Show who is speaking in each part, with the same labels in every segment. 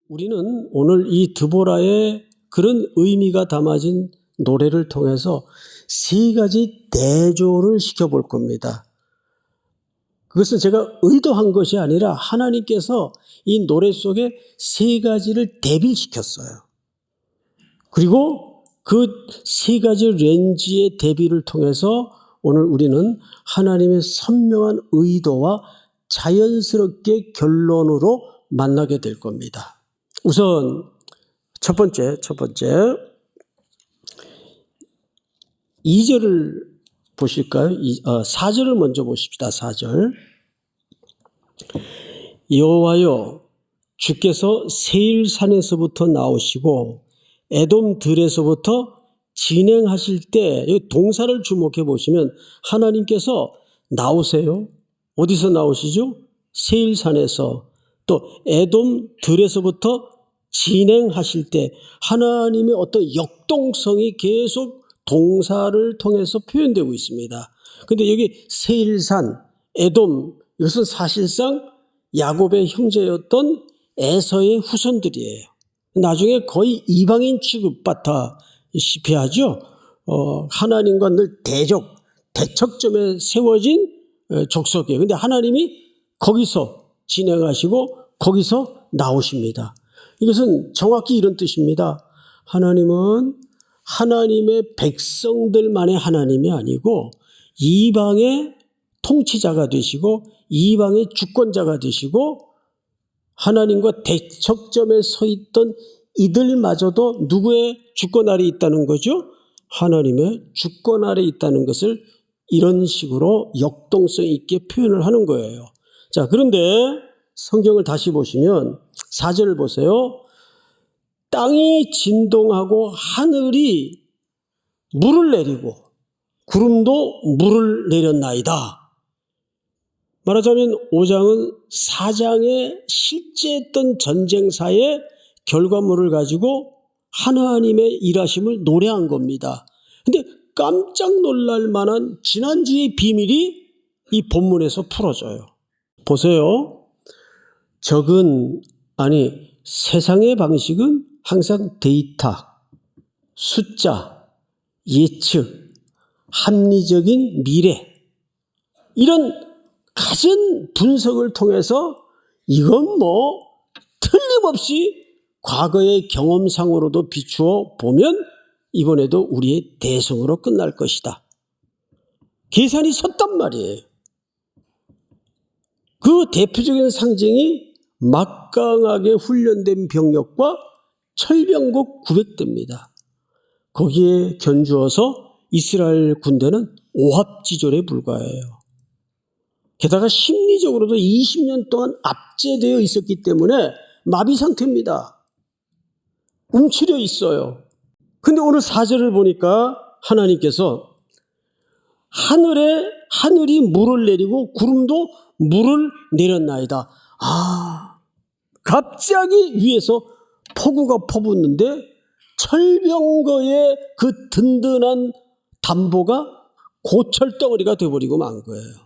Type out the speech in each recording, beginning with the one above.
Speaker 1: 우리는 오늘 이 드보라의 그런 의미가 담아진 노래를 통해서 세 가지 대조를 시켜볼 겁니다. 그것은 제가 의도한 것이 아니라 하나님께서 이 노래 속에 세 가지를 대비시켰어요. 그리고 그 세 가지 렌즈의 대비를 통해서 오늘 우리는 하나님의 선명한 의도와 자연스럽게 결론으로 만나게 될 겁니다. 우선 첫 번째 2절을 보실까요? 4절을 먼저 보십시다. 4절. 여호와여 주께서 세일산에서부터 나오시고 에돔 들에서부터 진행하실 때 동사를 주목해 보시면 하나님께서 나오세요. 어디서 나오시죠? 세일산에서. 또 에돔 들에서부터 진행하실 때 하나님의 어떤 역동성이 계속 동사를 통해서 표현되고 있습니다. 그런데 여기 세일산, 에돔, 이것은 사실상 야곱의 형제였던 에서의 후손들이에요. 나중에 거의 이방인 취급받다시피 하죠. 하나님과 늘 대척점에 세워진 족속이에요. 그런데 하나님이 거기서 진행하시고 거기서 나오십니다. 이것은 정확히 이런 뜻입니다. 하나님은 하나님의 백성들만의 하나님이 아니고 이방의 통치자가 되시고 이방의 주권자가 되시고 하나님과 대척점에 서 있던 이들마저도 누구의 주권 아래 있다는 거죠? 하나님의 주권 아래 있다는 것을 이런 식으로 역동성 있게 표현을 하는 거예요. 자, 그런데 성경을 다시 보시면 4절을 보세요. 땅이 진동하고 하늘이 물을 내리고 구름도 물을 내렸나이다. 말하자면 5장은 4장에 실제 했던 전쟁사의 결과물을 가지고 하나님의 일하심을 노래한 겁니다. 그런데 깜짝 놀랄 만한 지난주의 비밀이 이 본문에서 풀어져요. 보세요. 세상의 방식은 항상 데이터, 숫자, 예측, 합리적인 미래 이런 가진 분석을 통해서 이건 틀림없이 과거의 경험상으로도 비추어 보면 이번에도 우리의 대성으로 끝날 것이다. 계산이 섰단 말이에요. 그 대표적인 상징이 막강하게 훈련된 병력과 철병국 900대입니다. 거기에 견주어서 이스라엘 군대는 오합지졸에 불과해요. 게다가 심리적으로도 20년 동안 압제되어 있었기 때문에 마비 상태입니다. 움츠려 있어요. 근데 오늘 4절을 보니까 하나님께서 하늘이 물을 내리고 구름도 물을 내렸나이다. 갑자기 위에서 폭우가 퍼붓는데 철병거의 그 든든한 담보가 고철덩어리가 되어버리고 만 거예요.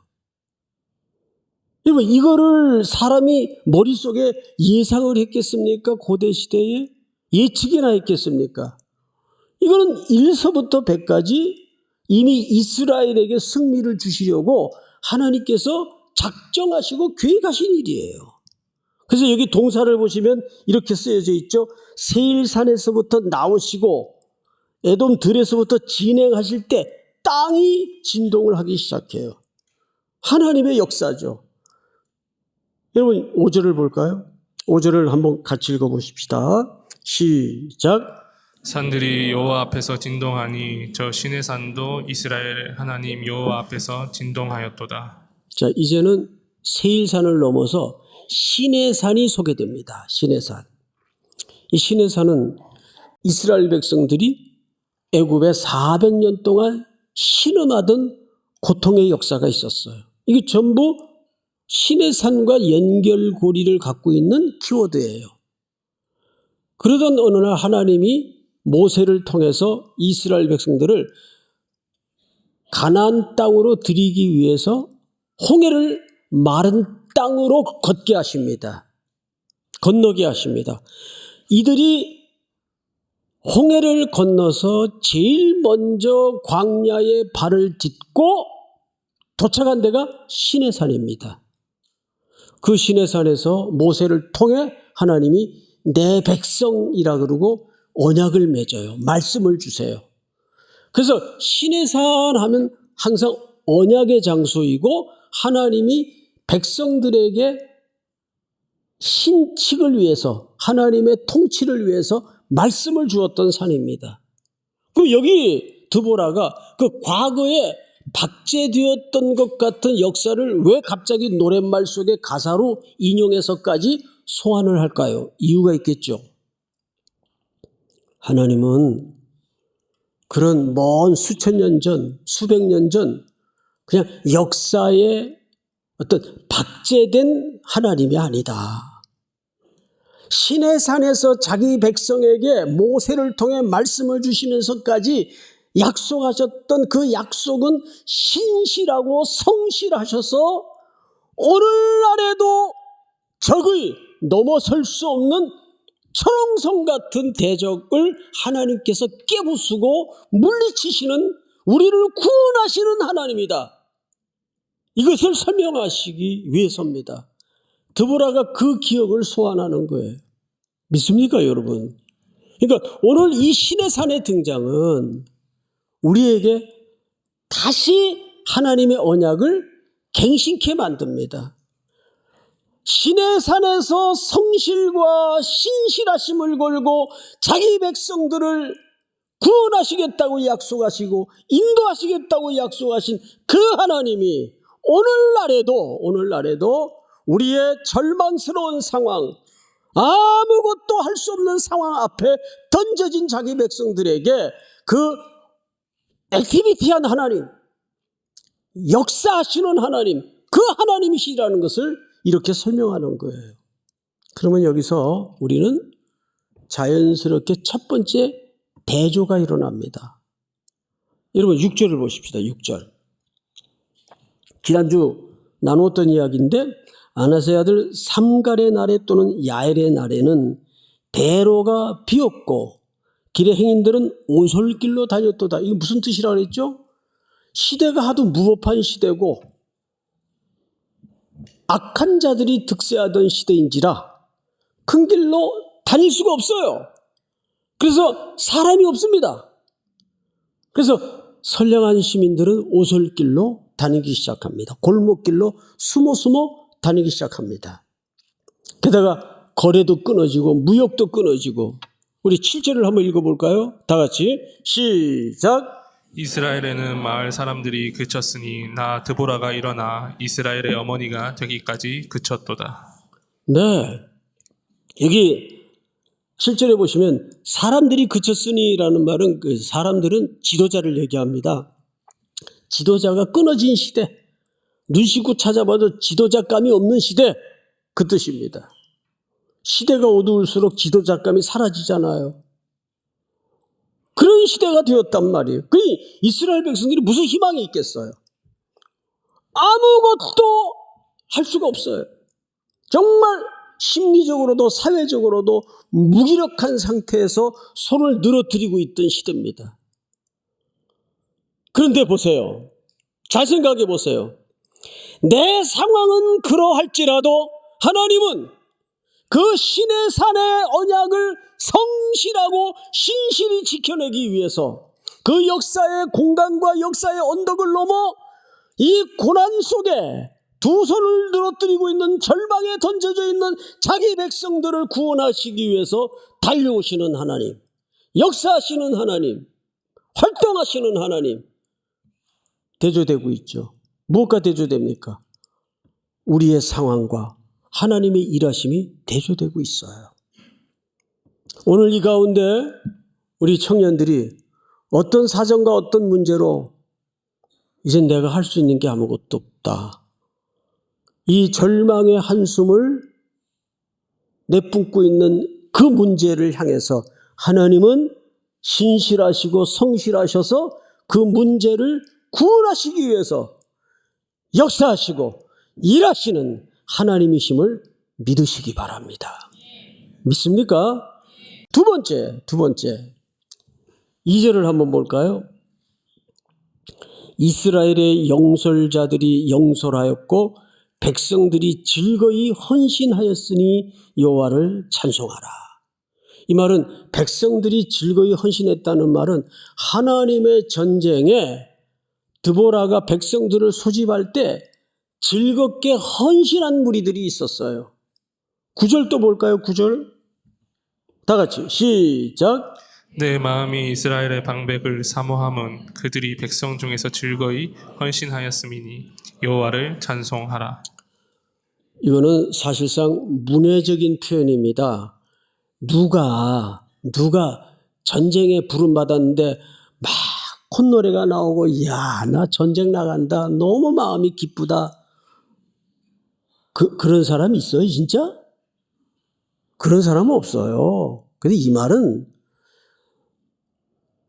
Speaker 1: 여러분, 이거를 사람이 머릿속에 예상을 했겠습니까? 고대 시대에 예측이나 했겠습니까? 이거는 1서부터 100까지 이미 이스라엘에게 승리를 주시려고 하나님께서 작정하시고 계획하신 일이에요. 그래서 여기 동사를 보시면 이렇게 쓰여져 있죠. 세일산에서부터 나오시고 에돔 들에서부터 진행하실 때 땅이 진동을 하기 시작해요. 하나님의 역사죠. 여러분 5절을 볼까요? 5절을 한번 같이 읽어보십시다. 시작.
Speaker 2: 산들이 여호와 앞에서 진동하니 저 시내 산도 이스라엘 하나님 여호와 앞에서 진동하였도다.
Speaker 1: 자, 이제는 세일산을 넘어서 시내산이 소개됩니다. 시내산. 이 시내산은 이스라엘 백성들이 애굽에 400년 동안 신음하던 고통의 역사가 있었어요. 이게 전부 시내산과 연결고리를 갖고 있는 키워드예요. 그러던 어느 날 하나님이 모세를 통해서 이스라엘 백성들을 가나안 땅으로 들이기 위해서 홍해를 마른 땅으로 걷게 하십니다. 건너게 하십니다. 이들이 홍해를 건너서 제일 먼저 광야에 발을 딛고 도착한 데가 시내산입니다. 그 시내산에서 모세를 통해 하나님이 내 백성이라 그러고 언약을 맺어요. 말씀을 주세요. 그래서 시내산 하면 항상 언약의 장소이고 하나님이 백성들에게 신칙을 위해서 하나님의 통치를 위해서 말씀을 주었던 산입니다. 그럼 여기 드보라가 그 과거에 박제되었던 것 같은 역사를 왜 갑자기 노랫말 속에 가사로 인용해서까지 소환을 할까요? 이유가 있겠죠. 하나님은 그런 먼 수천 년 전, 수백 년 전 그냥 역사에 어떤 박제된 하나님이 아니다. 시내산에서 자기 백성에게 모세를 통해 말씀을 주시면서까지 약속하셨던 그 약속은 신실하고 성실하셔서 오늘날에도 적의 넘어설 수 없는 철옹성 같은 대적을 하나님께서 깨부수고 물리치시는 우리를 구원하시는 하나님이다. 이것을 설명하시기 위해서입니다. 드보라가 그 기억을 소환하는 거예요. 믿습니까, 여러분? 그러니까 오늘 이 시내산의 등장은 우리에게 다시 하나님의 언약을 갱신케 만듭니다. 시내산에서 성실과 신실하심을 걸고 자기 백성들을 구원하시겠다고 약속하시고 인도하시겠다고 약속하신 그 하나님이 오늘날에도 우리의 절망스러운 상황, 아무것도 할 수 없는 상황 앞에 던져진 자기 백성들에게 그 액티비티한 하나님, 역사하시는 하나님, 그 하나님이시라는 것을 이렇게 설명하는 거예요. 그러면 여기서 우리는 자연스럽게 첫 번째 대조가 일어납니다. 여러분 6절을 보십시다. 6절. 지난주 나누었던 이야기인데 아나세 아들 삼갈의 날에 또는 야엘의 날에는 대로가 비었고 길의 행인들은 오솔길로 다녔도다. 이게 무슨 뜻이라고 그랬죠? 시대가 하도 무법한 시대고 악한 자들이 득세하던 시대인지라 큰 길로 다닐 수가 없어요. 그래서 사람이 없습니다. 그래서 선량한 시민들은 오솔길로 다니기 시작합니다. 골목길로 숨어 다니기 시작합니다. 게다가 거래도 끊어지고 무역도 끊어지고 우리 7절을 한번 읽어볼까요? 다 같이 시작.
Speaker 2: 이스라엘에는 마을 사람들이 그쳤으니 나 드보라가 일어나 이스라엘의 어머니가 되기까지 그쳤도다.
Speaker 1: 네, 여기 7절에 보시면 사람들이 그쳤으니라는 말은 그 사람들은 지도자를 얘기합니다. 지도자가 끊어진 시대, 눈 씻고 찾아봐도 지도자감이 없는 시대, 그 뜻입니다. 시대가 어두울수록 지도자감이 사라지잖아요. 그런 시대가 되었단 말이에요. 그러니 이스라엘 백성들이 무슨 희망이 있겠어요? 아무것도 할 수가 없어요. 정말 심리적으로도 사회적으로도 무기력한 상태에서 손을 늘어뜨리고 있던 시대입니다. 그런데 보세요. 잘 생각해 보세요. 내 상황은 그러할지라도 하나님은 그 시내산의 언약을 성실하고 신실히 지켜내기 위해서 그 역사의 공간과 역사의 언덕을 넘어 이 고난 속에 두 손을 늘어뜨리고 있는 절망에 던져져 있는 자기 백성들을 구원하시기 위해서 달려오시는 하나님, 역사하시는 하나님, 활동하시는 하나님 대조되고 있죠. 무엇과 대조됩니까? 우리의 상황과 하나님의 일하심이 대조되고 있어요. 오늘 이 가운데 우리 청년들이 어떤 사정과 어떤 문제로 이제 내가 할 수 있는 게 아무것도 없다. 이 절망의 한숨을 내뿜고 있는 그 문제를 향해서 하나님은 신실하시고 성실하셔서 그 문제를 구원하시기 위해서 역사하시고 일하시는 하나님이심을 믿으시기 바랍니다. 믿습니까? 두 번째. 2절을 한번 볼까요? 이스라엘의 영설자들이 영설하였고 백성들이 즐거이 헌신하였으니 여호와를 찬송하라. 이 말은 백성들이 즐거이 헌신했다는 말은 하나님의 전쟁에 드보라가 백성들을 소집할 때 즐겁게 헌신한 무리들이 있었어요. 9절 또 볼까요? 9절 다 같이 시작.
Speaker 2: 내 마음이 이스라엘의 방백을 사모함은 그들이 백성 중에서 즐거이 헌신하였음이니 여호와를 찬송하라.
Speaker 1: 이거는 사실상 문해적인 표현입니다. 누가 전쟁에 부름받았는데 막 콧노래가 나오고 야, 나 전쟁 나간다. 너무 마음이 기쁘다. 그런 사람이 있어요, 진짜? 그런 사람은 없어요. 근데 이 말은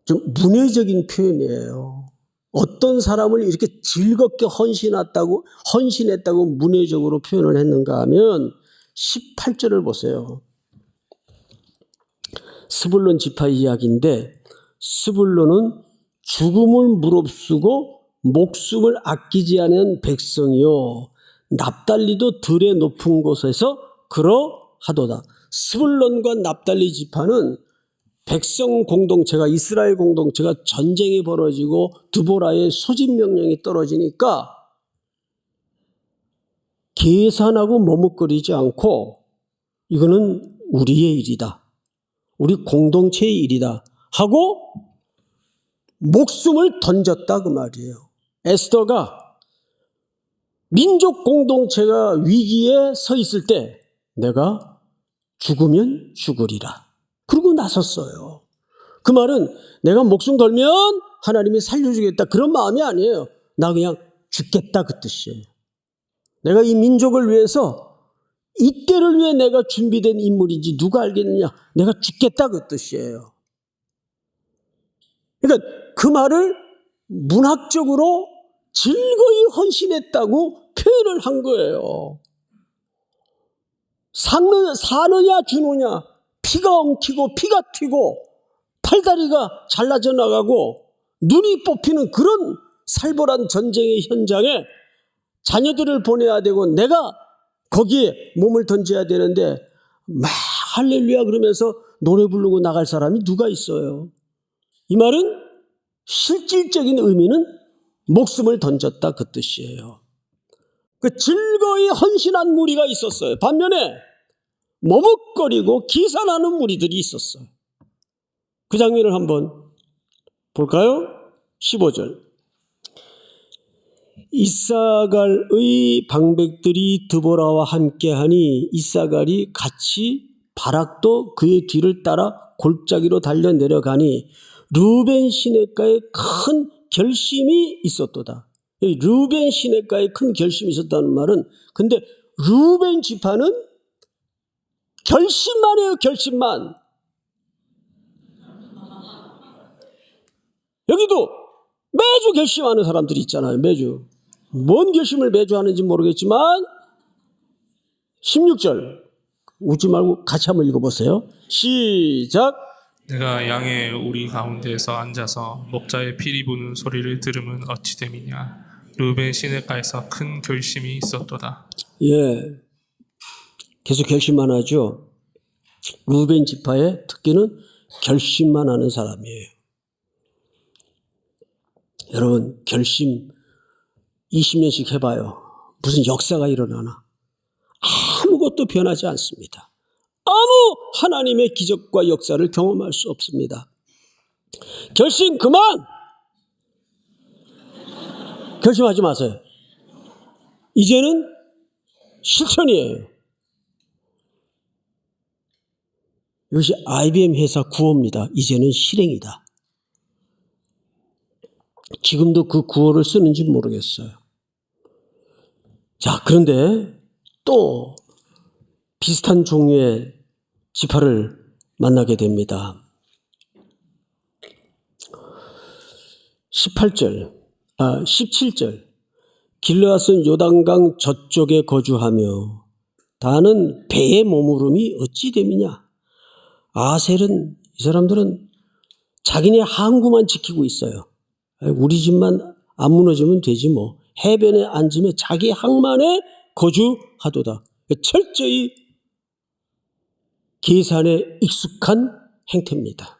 Speaker 1: 좀 문해적인 표현이에요. 어떤 사람을 이렇게 즐겁게 헌신했다고 문해적으로 표현을 했는가 하면 18절을 보세요. 스불론 지파 이야기인데 스불론은 죽음을 무릅쓰고 목숨을 아끼지 않은 백성이요 납달리도 들의 높은 곳에서 그러하도다. 스불론과 납달리 지파는 백성 공동체가 이스라엘 공동체가 전쟁이 벌어지고 드보라의 소집 명령이 떨어지니까 계산하고 머뭇거리지 않고 이거는 우리의 일이다. 우리 공동체의 일이다 하고 목숨을 던졌다 그 말이에요. 에스더가 민족 공동체가 위기에 서 있을 때 내가 죽으면 죽으리라. 그러고 나섰어요. 그 말은 내가 목숨 걸면 하나님이 살려주겠다 그런 마음이 아니에요. 나 그냥 죽겠다 그 뜻이에요. 내가 이 민족을 위해서 이때를 위해 내가 준비된 인물인지 누가 알겠느냐. 내가 죽겠다 그 뜻이에요. 그러니까 그 말을 문학적으로 즐거이 헌신했다고 표현을 한 거예요. 사느냐 주느냐 피가 엉키고 피가 튀고 팔다리가 잘라져 나가고 눈이 뽑히는 그런 살벌한 전쟁의 현장에 자녀들을 보내야 되고 내가 거기에 몸을 던져야 되는데 막 할렐루야 그러면서 노래 부르고 나갈 사람이 누가 있어요? 이 말은 실질적인 의미는 목숨을 던졌다 그 뜻이에요. 그 즐거이 헌신한 무리가 있었어요. 반면에 머뭇거리고 기산하는 무리들이 있었어요. 그 장면을 한번 볼까요? 15절. 이사갈의 방백들이 드보라와 함께하니 이사갈이 같이 바락도 그의 뒤를 따라 골짜기로 달려 내려가니 르벤 시내가에 큰 결심이 있었도다. 르벤 시내가에 큰 결심이 있었다는 말은 근데 르벤 지파는 결심만 해요. 결심만. 여기도 매주 결심하는 사람들이 있잖아요. 매주. 뭔 결심을 매주 하는지 모르겠지만 16절 웃지 말고 같이 한번 읽어보세요. 시작.
Speaker 2: 내가 양의 우리 가운데에서 앉아서 목자의 피리 부는 소리를 들으면 어찌 됨이냐. 르벤 시내가에서 큰 결심이 있었도다.
Speaker 1: 예, 계속 결심만 하죠. 르벤 지파의 특기는 결심만 하는 사람이에요. 여러분 결심 20년씩 해봐요. 무슨 역사가 일어나나? 아무것도 변하지 않습니다. 아무 하나님의 기적과 역사를 경험할 수 없습니다. 결심 그만! 결심하지 마세요. 이제는 실천이에요. 이것이 IBM 회사 구호입니다. 이제는 실행이다. 지금도 그 구호를 쓰는지 모르겠어요. 자, 그런데 또 비슷한 종류의 지파를 만나게 됩니다. 17절 길르앗은 요단강 저쪽에 거주하며 다는 배의 머무름이 어찌 됨이냐. 아셀은, 이 사람들은 자기네 항구만 지키고 있어요. 우리 집만 안 무너지면 되지 뭐. 해변에 앉으며 자기 항만에 거주하도다. 철저히 계산에 익숙한 행태입니다.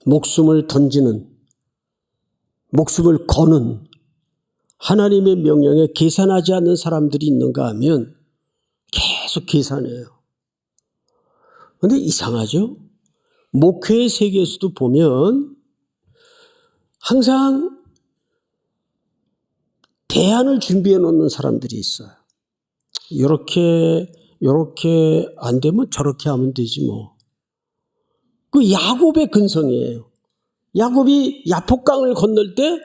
Speaker 1: 목숨을 던지는, 목숨을 거는 하나님의 명령에 계산하지 않는 사람들이 있는가 하면 계속 계산해요. 그런데 이상하죠? 목회의 세계에서도 보면 항상 대안을 준비해 놓는 사람들이 있어요. 이렇게 안 되면 저렇게 하면 되지 뭐. 그 야곱의 근성이에요. 야곱이 야복강을 건널 때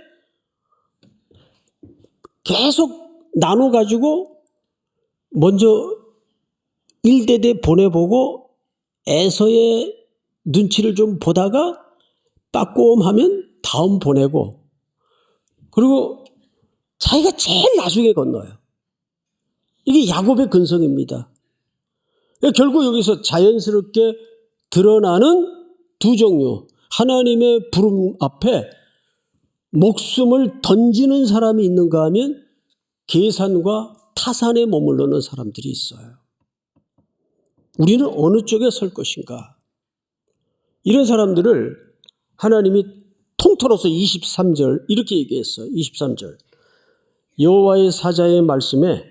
Speaker 1: 계속 나눠가지고 먼저 1대대 보내보고 에서의 눈치를 좀 보다가 빠꼼하면 다음 보내고, 그리고 자기가 제일 나중에 건너요. 이게 야곱의 근성입니다. 결국 여기서 자연스럽게 드러나는 두 종류. 하나님의 부름 앞에 목숨을 던지는 사람이 있는가 하면 계산과 타산에 머무르는 사람들이 있어요. 우리는 어느 쪽에 설 것인가? 이런 사람들을 하나님이 통틀어서 23절 이렇게 얘기했어요. 23절. 여호와의 사자의 말씀에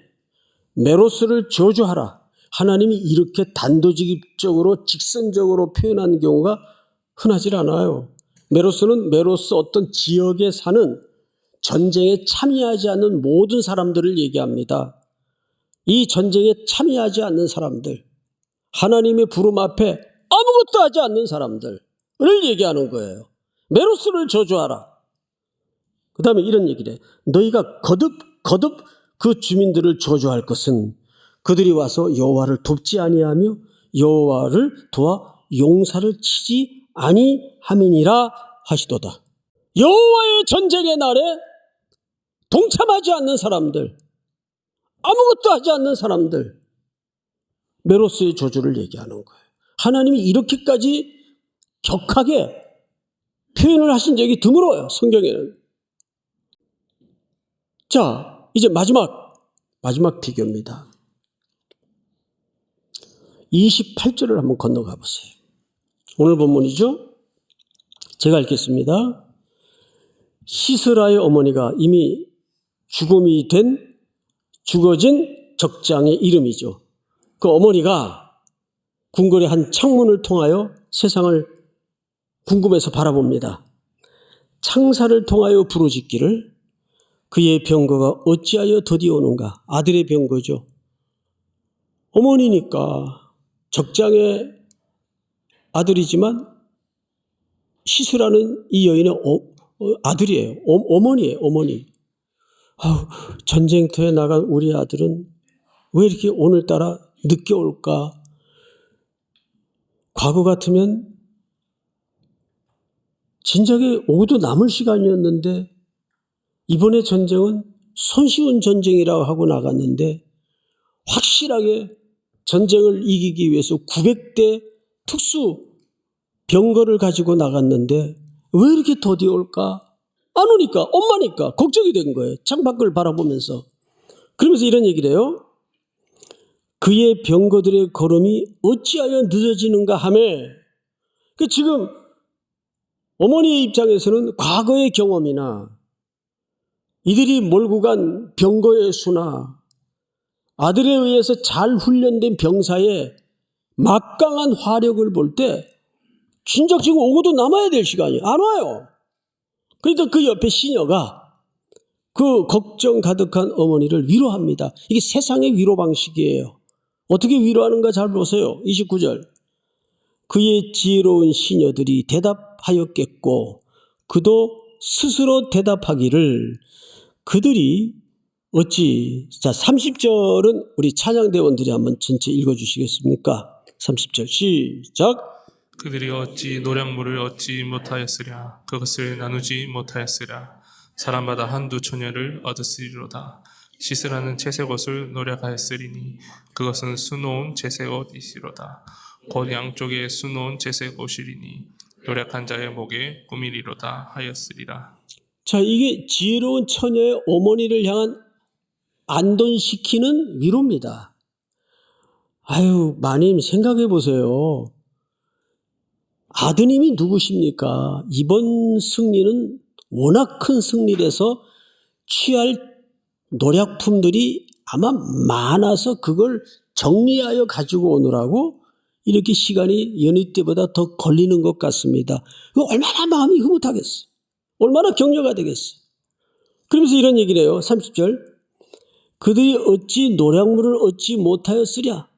Speaker 1: 메로스를 저주하라. 하나님이 이렇게 단도직입적으로 직선적으로 표현한 경우가 흔하질 않아요. 메로스는 메로스 어떤 지역에 사는 전쟁에 참여하지 않는 모든 사람들을 얘기합니다. 이 전쟁에 참여하지 않는 사람들, 하나님의 부름 앞에 아무것도 하지 않는 사람들을 얘기하는 거예요. 메로스를 저주하라. 그 다음에 이런 얘기를 해. 너희가 거듭 그 주민들을 저주할 것은 그들이 와서 여호와를 돕지 아니하며 여호와를 도와 용사를 치지 아니함이니라 하시도다. 여호와의 전쟁의 날에 동참하지 않는 사람들, 아무것도 하지 않는 사람들, 메로스의 저주를 얘기하는 거예요. 하나님이 이렇게까지 격하게 표현을 하신 적이 드물어요, 성경에는. 자, 이제 마지막 비교입니다. 28절을 한번 건너가 보세요. 오늘 본문이죠. 제가 읽겠습니다. 시스라의 어머니가 이미 죽어진 적장의 이름이죠. 그 어머니가 궁궐의 한 창문을 통하여 세상을 궁금해서 바라봅니다. 창사를 통하여 부르짖기를 그의 병거가 어찌하여 더디오는가. 아들의 병거죠. 어머니니까 적장의 아들이지만 시스라는 이 여인의 아들이에요. 어머니예요. 어머니. 전쟁터에 나간 우리 아들은 왜 이렇게 오늘따라 늦게 올까? 과거 같으면 진작에 오고도 남을 시간이었는데 이번에 전쟁은 손쉬운 전쟁이라고 하고 나갔는데 확실하게 전쟁을 이기기 위해서 900대 특수 병거를 가지고 나갔는데 왜 이렇게 더디 올까? 안 오니까, 엄마니까 걱정이 된 거예요. 창밖을 바라보면서. 그러면서 이런 얘기를 해요. 그의 병거들의 걸음이 어찌하여 늦어지는가 하매, 지금 어머니의 입장에서는 과거의 경험이나 이들이 몰고 간 병거의 수나 아들에 의해서 잘 훈련된 병사의 막강한 화력을 볼 때 진작 지금 오고도 남아야 될 시간이 안 와요. 그러니까 그 옆에 시녀가 그 걱정 가득한 어머니를 위로합니다. 이게 세상의 위로 방식이에요. 어떻게 위로하는가 잘 보세요. 29절. 그의 지혜로운 시녀들이 대답하였겠고 그도 스스로 대답하기를 그들이 어찌. 자, 30절은 우리 찬양대원들이 한번 전체 읽어주시겠습니까? 30절 시작.
Speaker 2: 그들이 어찌 노량물을 얻지 못하였으랴. 그것을 나누지 못하였으랴. 사람마다 한두 처녀를 얻었으리로다. 시스라는 채색 옷을 노력하였으리니 그것은 수놓은 채색 옷이시로다. 곧 양쪽에 수놓은 채색 옷이리니 노력한 자의 목에 꾸미리로다 하였으리라.
Speaker 1: 자, 이게 지혜로운 처녀의 어머니를 향한 안돈시키는 위로입니다. 아유, 마님 생각해 보세요. 아드님이 누구십니까? 이번 승리는 워낙 큰 승리라서 취할 노약품들이 아마 많아서 그걸 정리하여 가지고 오느라고 이렇게 시간이 연희 때보다 더 걸리는 것 같습니다. 얼마나 마음이 흐뭇하겠어. 얼마나 격려가 되겠어. 그러면서 이런 얘기를 해요. 30절. 그들이 어찌 노략물을 얻지 못하였으랴.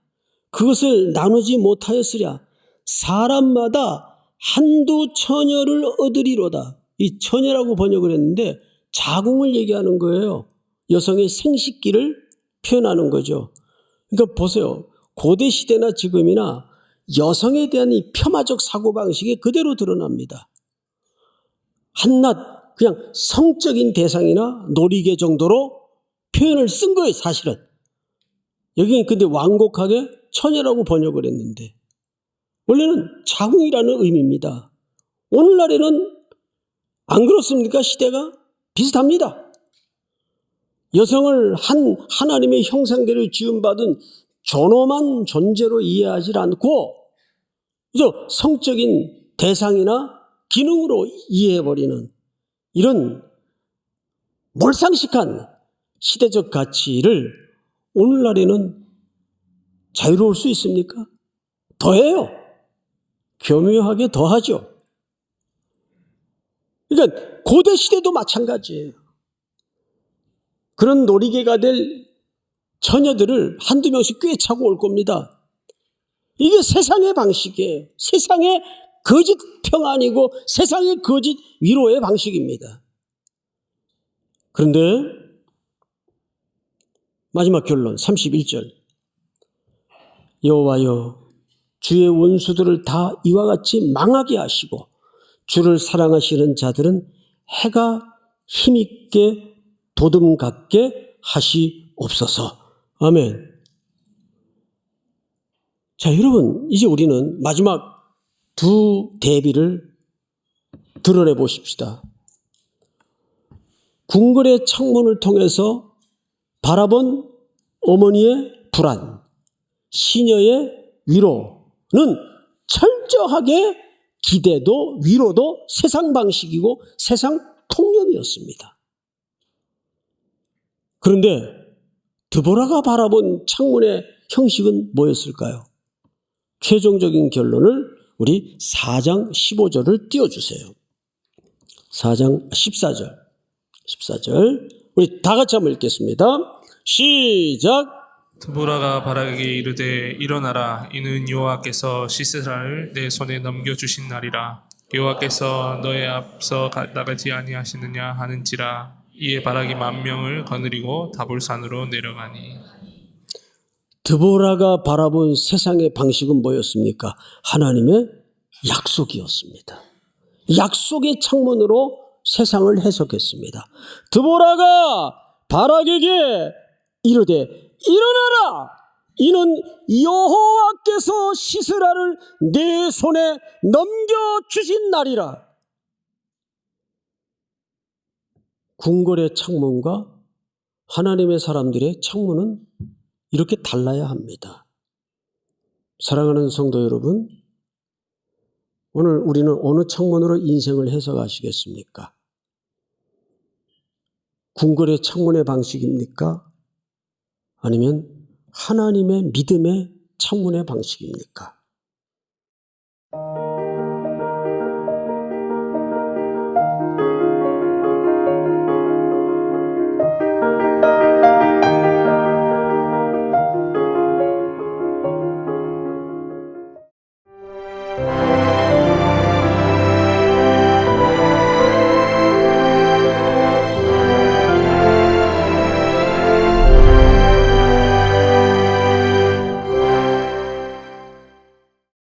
Speaker 1: 그것을 나누지 못하였으랴. 사람마다 한두 처녀를 얻으리로다. 이 처녀라고 번역을 했는데 자궁을 얘기하는 거예요. 여성의 생식기를 표현하는 거죠. 그러니까 보세요. 고대 시대나 지금이나 여성에 대한 이 폄하적 사고방식이 그대로 드러납니다. 한낱 그냥 성적인 대상이나 놀이개 정도로 표현을 쓴 거예요, 사실은. 여기는 근데 완곡하게 처녀라고 번역을 했는데 원래는 자궁이라는 의미입니다. 오늘날에는 안 그렇습니까? 시대가 비슷합니다. 여성을 하나님의 형상대로 지음받은 존엄한 존재로 이해하지 않고 그저 성적인 대상이나 기능으로 이해해버리는 이런 몰상식한 시대적 가치를 오늘날에는 자유로울 수 있습니까? 더해요. 교묘하게 더하죠. 그러니까 고대 시대도 마찬가지예요. 그런 놀이개가 될 처녀들을 한두 명씩 꿰차고 올 겁니다. 이게 세상의 방식이에요. 세상의 거짓 평안이고 세상의 거짓 위로의 방식입니다. 그런데 마지막 결론 31절. 여호와여 주의 원수들을 다 이와 같이 망하게 하시고 주를 사랑하시는 자들은 해가 힘있게 도둠 같게 하시옵소서. 아멘. 자, 여러분 이제 우리는 마지막 두 대비를 드러내 보십시다. 궁궐의 창문을 통해서 바라본 어머니의 불안, 시녀의 위로는 철저하게 기대도 위로도 세상 방식이고 세상 통념이었습니다. 그런데 드보라가 바라본 창문의 형식은 뭐였을까요? 최종적인 결론을 우리 4장 15절을 띄워주세요. 4장 14절 우리 다 같이 한번 읽겠습니다. 시작.
Speaker 2: 드보라가 바라게 이르되 일어나라 이는 여호와께서 시스라를 내 손에 넘겨주신 날이라. 여호와께서 너의 앞서 나가지 아니하시느냐 하는지라. 이에 바락이 10,000명을 거느리고 다볼산으로 내려가니.
Speaker 1: 드보라가 바라본 세상의 방식은 뭐였습니까? 하나님의 약속이었습니다. 약속의 창문으로 세상을 해석했습니다. 드보라가 바락에게 이르되 일어나라 이는 여호와께서 시스라를 내 손에 넘겨주신 날이라. 궁궐의 창문과 하나님의 사람들의 창문은 이렇게 달라야 합니다. 사랑하는 성도 여러분, 오늘 우리는 어느 창문으로 인생을 해석하시겠습니까? 궁궐의 창문의 방식입니까? 아니면 하나님의 믿음의 창문의 방식입니까?